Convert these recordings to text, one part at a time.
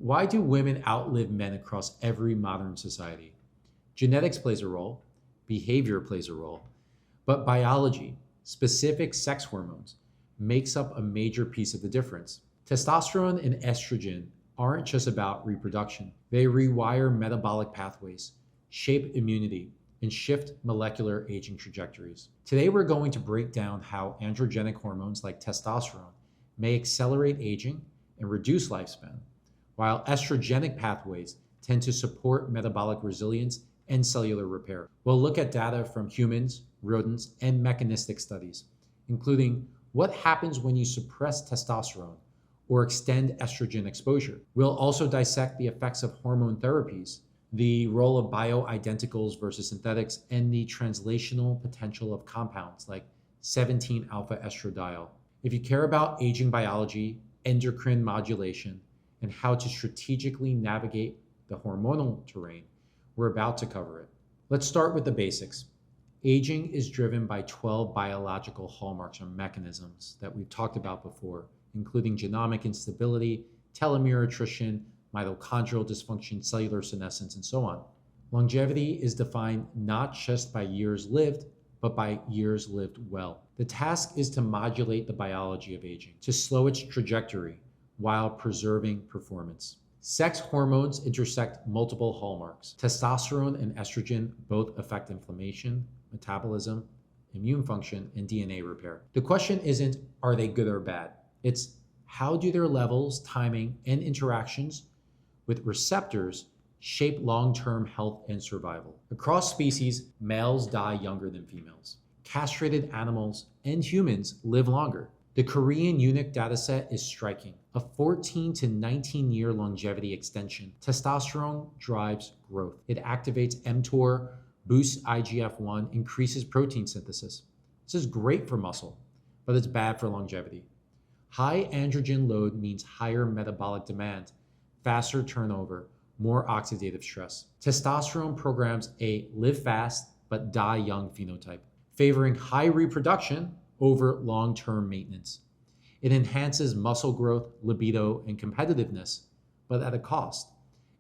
Why do women outlive men across every modern society? Genetics plays a role, behavior plays a role, but biology, specific sex hormones, makes up a major piece of the difference. Testosterone and estrogen aren't just about reproduction. They rewire metabolic pathways, shape immunity, and shift molecular aging trajectories. Today, we're going to break down how androgenic hormones like testosterone may accelerate aging and reduce lifespan, while estrogenic pathways tend to support metabolic resilience and cellular repair. We'll look at data from humans, rodents, and mechanistic studies, including what happens when you suppress testosterone or extend estrogen exposure. We'll also dissect the effects of hormone therapies, the role of bioidenticals versus synthetics, and the translational potential of compounds like 17-alpha estradiol. If you care about aging biology, endocrine modulation, and how to strategically navigate the hormonal terrain, we're about to cover it. Let's start with the basics. Aging is driven by 12 biological hallmarks or mechanisms that we've talked about before, including genomic instability, telomere attrition, mitochondrial dysfunction, cellular senescence, and so on. Longevity is defined not just by years lived, but by years lived well. The task is to modulate the biology of aging, to slow its trajectory while preserving performance. Sex hormones intersect multiple hallmarks. Testosterone and estrogen both affect inflammation, metabolism, immune function, and DNA repair. The question isn't, are they good or bad? It's, how do their levels, timing, and interactions with receptors shape long-term health and survival? Across species, males die younger than females. Castrated animals and humans live longer. The Korean eunuch dataset is striking. A 14 to 19-year longevity extension. Testosterone drives growth. It activates mTOR, boosts IGF-1, increases protein synthesis. This is great for muscle, but it's bad for longevity. High androgen load means higher metabolic demand, faster turnover, more oxidative stress. Testosterone programs a live fast but die young phenotype, favoring high reproduction over long-term maintenance. It enhances muscle growth, libido, and competitiveness, but at a cost.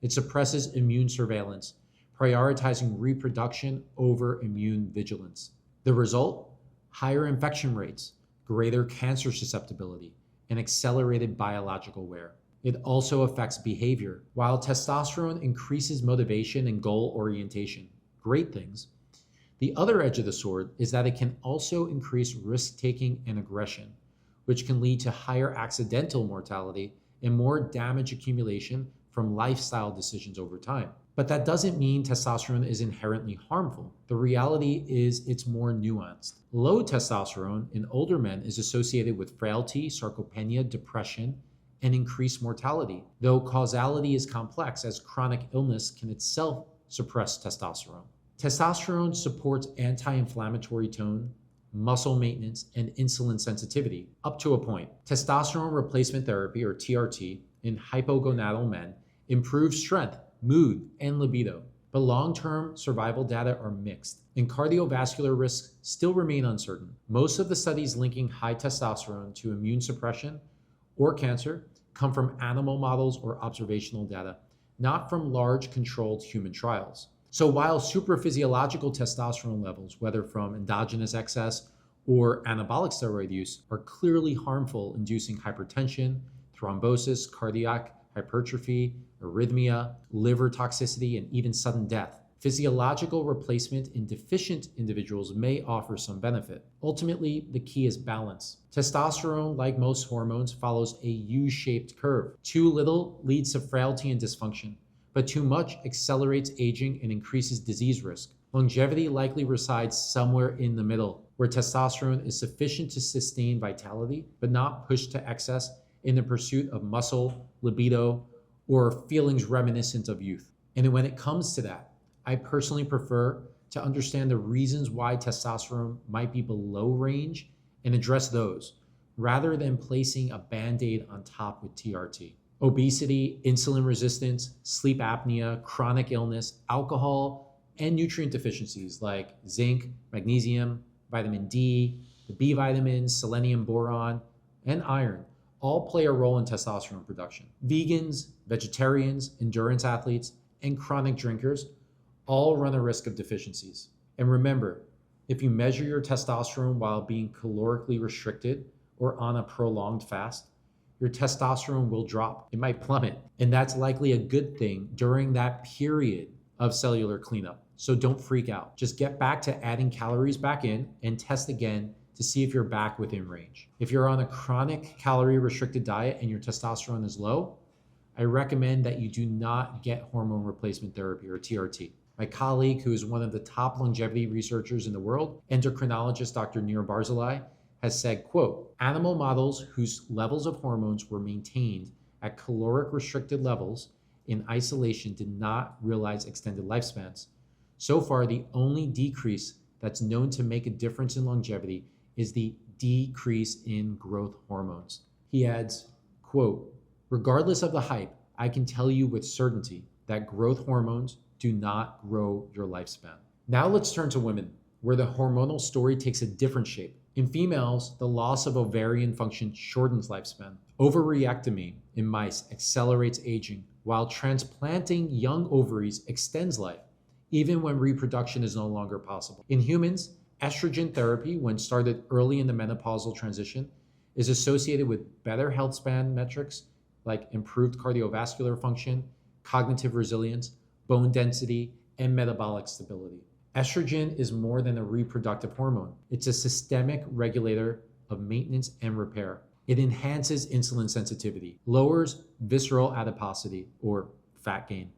It suppresses immune surveillance, prioritizing reproduction over immune vigilance. The result? Higher infection rates, greater cancer susceptibility, and accelerated biological wear. It also affects behavior. While testosterone increases motivation and goal orientation, great things, the other edge of the sword is that it can also increase risk-taking and aggression, which can lead to higher accidental mortality and more damage accumulation from lifestyle decisions over time. But that doesn't mean testosterone is inherently harmful. The reality is it's more nuanced. Low testosterone in older men is associated with frailty, sarcopenia, depression, and increased mortality, though causality is complex as chronic illness can itself suppress testosterone. Testosterone supports anti-inflammatory tone, muscle maintenance, and insulin sensitivity, up to a point. Testosterone replacement therapy, or TRT, in hypogonadal men improves strength, mood, and libido. But long-term survival data are mixed, and cardiovascular risks still remain uncertain. Most of the studies linking high testosterone to immune suppression or cancer come from animal models or observational data, not from large controlled human trials. So while supraphysiological testosterone levels, whether from endogenous excess or anabolic steroid use, are clearly harmful, inducing hypertension, thrombosis, cardiac hypertrophy, arrhythmia, liver toxicity, and even sudden death, physiological replacement in deficient individuals may offer some benefit. Ultimately, the key is balance. Testosterone, like most hormones, follows a U-shaped curve. Too little leads to frailty and dysfunction, but too much accelerates aging and increases disease risk. Longevity likely resides somewhere in the middle, where testosterone is sufficient to sustain vitality, but not pushed to excess in the pursuit of muscle, libido, or feelings reminiscent of youth. And when it comes to that, I personally prefer to understand the reasons why testosterone might be below range and address those, rather than placing a band-aid on top with TRT. Obesity, insulin resistance, sleep apnea, chronic illness, alcohol, and nutrient deficiencies like zinc, magnesium, vitamin D, the B vitamins, selenium, boron, and iron all play a role in testosterone production. Vegans, vegetarians, endurance athletes, and chronic drinkers all run a risk of deficiencies. And remember, if you measure your testosterone while being calorically restricted or on a prolonged fast, your testosterone will drop. It might plummet. And that's likely a good thing during that period of cellular cleanup. So don't freak out. Just get back to adding calories back in and test again to see if you're back within range. If you're on a chronic calorie restricted diet and your testosterone is low, I recommend that you do not get hormone replacement therapy or TRT. My colleague, who is one of the top longevity researchers in the world, endocrinologist Dr. Nir Barzilai, has said, quote, animal models whose levels of hormones were maintained at caloric restricted levels in isolation did not realize extended lifespans. So far, the only decrease that's known to make a difference in longevity is the decrease in growth hormones. He adds, quote, regardless of the hype, I can tell you with certainty that growth hormones do not grow your lifespan. Now let's turn to women, where the hormonal story takes a different shape. In females, the loss of ovarian function shortens lifespan. Ovarectomy in mice accelerates aging, while transplanting young ovaries extends life, even when reproduction is no longer possible. In humans, estrogen therapy, when started early in the menopausal transition, is associated with better health span metrics like improved cardiovascular function, cognitive resilience, bone density, and metabolic stability. Estrogen is more than a reproductive hormone. It's a systemic regulator of maintenance and repair. It enhances insulin sensitivity, lowers visceral adiposity or fat gain,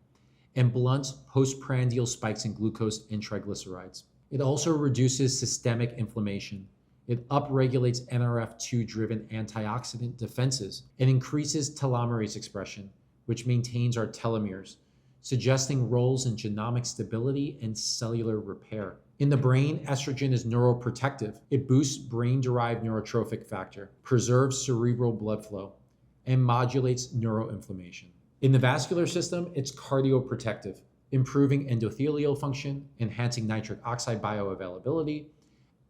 and blunts postprandial spikes in glucose and triglycerides. It also reduces systemic inflammation. It upregulates NRF2-driven antioxidant defenses and increases telomerase expression, which maintains our telomeres, suggesting roles in genomic stability and cellular repair. In the brain, estrogen is neuroprotective. It boosts brain-derived neurotrophic factor, preserves cerebral blood flow, and modulates neuroinflammation. In the vascular system, it's cardioprotective, improving endothelial function, enhancing nitric oxide bioavailability,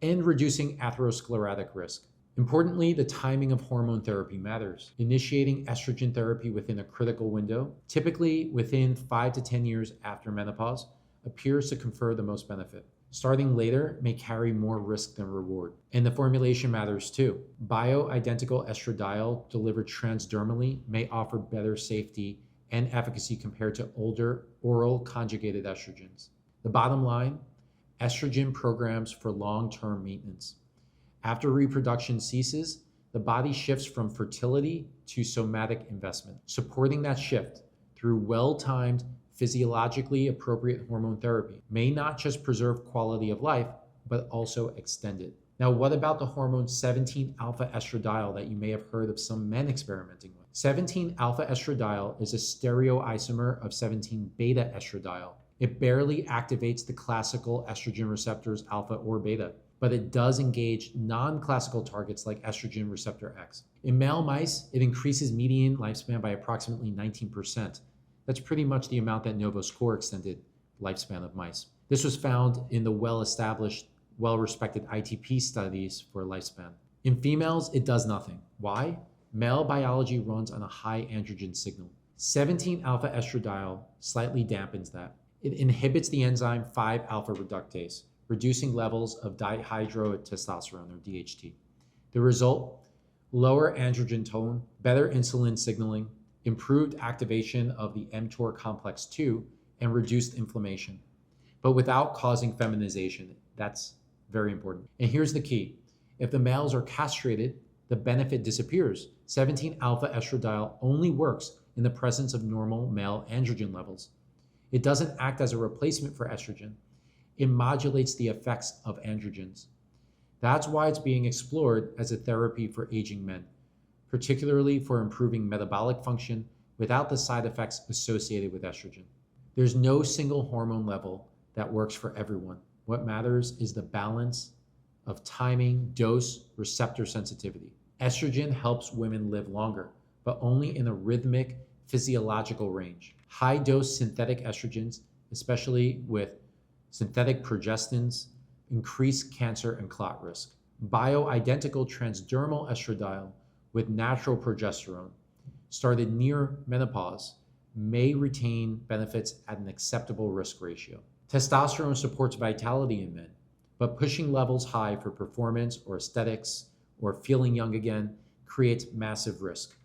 and reducing atherosclerotic risk. Importantly, the timing of hormone therapy matters. Initiating estrogen therapy within a critical window, typically within 5 to 10 years after menopause, appears to confer the most benefit. Starting later may carry more risk than reward. And the formulation matters too. Bioidentical estradiol delivered transdermally may offer better safety and efficacy compared to older oral conjugated estrogens. The bottom line, estrogen programs for long-term maintenance. After reproduction ceases, the body shifts from fertility to somatic investment, supporting that shift through well-timed, physiologically appropriate hormone therapy may not just preserve quality of life, but also extend it. Now, what about the hormone 17-alpha estradiol that you may have heard of some men experimenting with? 17-alpha estradiol is a stereoisomer of 17-beta estradiol. It barely activates the classical estrogen receptors alpha or beta, but it does engage non-classical targets like estrogen receptor X. In male mice, it increases median lifespan by approximately 19%. That's pretty much the amount that NovoScore extended lifespan of mice. This was found in the well-established, well-respected ITP studies for lifespan. In females, it does nothing. Why? Male biology runs on a high androgen signal. 17-alpha estradiol slightly dampens that. It inhibits the enzyme 5-alpha reductase, reducing levels of dihydrotestosterone or DHT. The result, lower androgen tone, better insulin signaling, improved activation of the mTOR complex 2, and reduced inflammation, but without causing feminization. That's very important. And here's the key. If the males are castrated, the benefit disappears. 17-alpha estradiol only works in the presence of normal male androgen levels. It doesn't act as a replacement for estrogen. It modulates the effects of androgens. That's why it's being explored as a therapy for aging men, particularly for improving metabolic function without the side effects associated with estrogen. There's no single hormone level that works for everyone. What matters is the balance of timing, dose, receptor sensitivity. Estrogen helps women live longer, but only in a rhythmic physiological range. High-dose synthetic estrogens, especially with synthetic progestins, increase cancer and clot risk. Bioidentical transdermal estradiol with natural progesterone started near menopause may retain benefits at an acceptable risk ratio. Testosterone supports vitality in men, but pushing levels high for performance or aesthetics or feeling young again creates massive risk.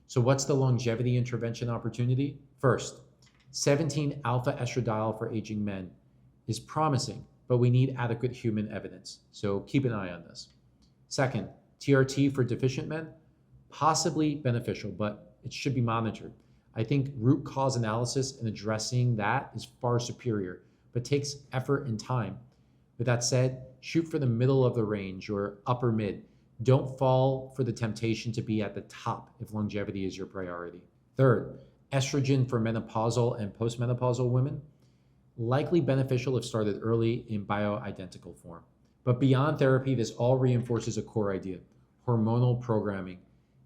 So what's the longevity intervention opportunity? First, 17 alpha estradiol for aging men is promising, but we need adequate human evidence. So keep an eye on this. Second, TRT for deficient men, possibly beneficial, but it should be monitored. I think root cause analysis and addressing that is far superior, but takes effort and time. With that said, shoot for the middle of the range or upper mid. Don't fall for the temptation to be at the top if longevity is your priority. Third, estrogen for menopausal and postmenopausal women, likely beneficial if started early in bioidentical form. But beyond therapy, this all reinforces a core idea. Hormonal programming,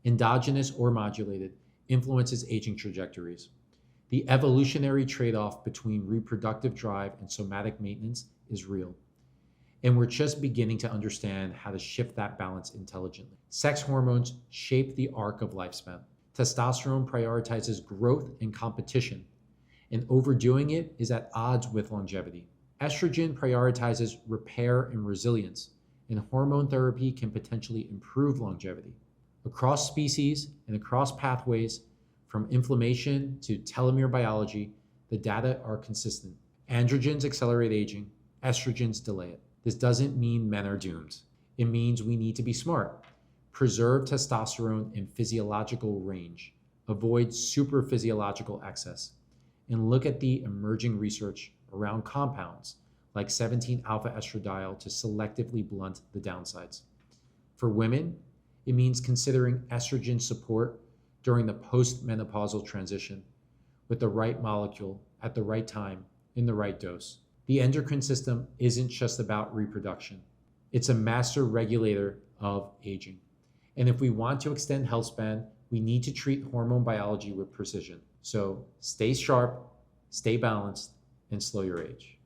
endogenous or modulated, influences aging trajectories. The evolutionary trade-off between reproductive drive and somatic maintenance is real. And we're just beginning to understand how to shift that balance intelligently. Sex hormones shape the arc of lifespan. Testosterone prioritizes growth and competition, and overdoing it is at odds with longevity. Estrogen prioritizes repair and resilience, and hormone therapy can potentially improve longevity. Across species and across pathways, from inflammation to telomere biology, the data are consistent. Androgens accelerate aging, estrogens delay it. This doesn't mean men are doomed. It means we need to be smart. Preserve testosterone in physiological range. Avoid superphysiological excess. And look at the emerging research around compounds like 17-alpha estradiol to selectively blunt the downsides. For women, it means considering estrogen support during the postmenopausal transition with the right molecule at the right time in the right dose. The endocrine system isn't just about reproduction. It's a master regulator of aging. And if we want to extend health span, we need to treat hormone biology with precision. So stay sharp, stay balanced, and slow your age.